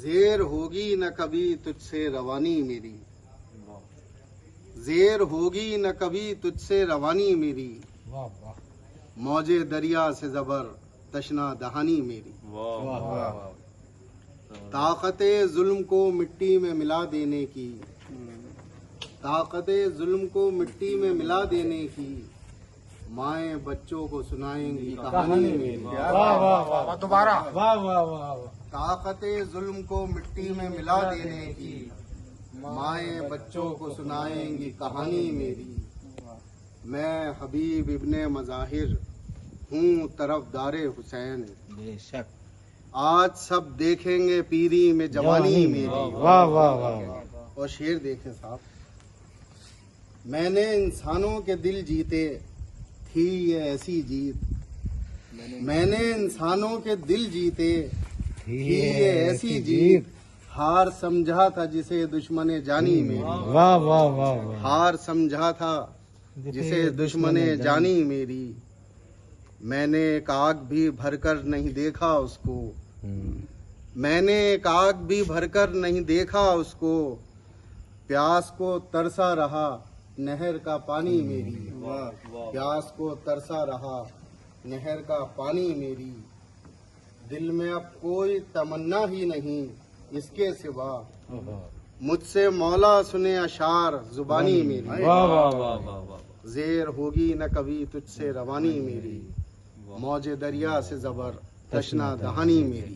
زیر ہوگی نہ کبھی تجھ سے روانی میری، زیر ہوگی نہ کبھی تجھ سے روانی میری، موجے دریا سے زبر تشنا دہانی میری، طاقت ظلم کو مٹی میں ملا دینے کی، طاقت ظلم کو مٹی میں ملا دینے کی، مائیں بچوں کو سنائیں گی کہانی میری، دوبارہ طاقت ظلم کو مٹی میں ملا دینے کی، مائیں بچوں کو سنائیں گی کہانی میری، میں حبیب ابن مظاہر ہوں طرفدار حسین، بے شک آج سب دیکھیں گے پیری میں جوانی میری۔ واہ واہ واہ، اور شعر دیکھیں صاحب، میں نے انسانوں کے دل جیتے تھی یہ ایسی جیت، میں نے انسانوں کے دل جیتے تھی یہ ایسی جیت، ہار سمجھا تھا جسے دشمن جانی میری، واہ واہ واہ، ہار سمجھا تھا جسے دشمن جانی میری، میں نے ایک آگ بھی بھر کر نہیں دیکھا اس کو، میں نے ایک آگ بھی بھر کر نہیں دیکھا اس کو، پیاس کو ترسا رہا نہر کا پانی میری، پیاس کو ترسا رہا نہر کا پانی میری، دل میں اب کوئی تمنا ہی نہیں اس کے سوا، مجھ سے مولا سنے اشعار زبانی میری، واہ واہ واہ، زیر ہوگی نہ کبھی تجھ سے روانی میری، موج دریا سے زبر تشنا دہانی میری۔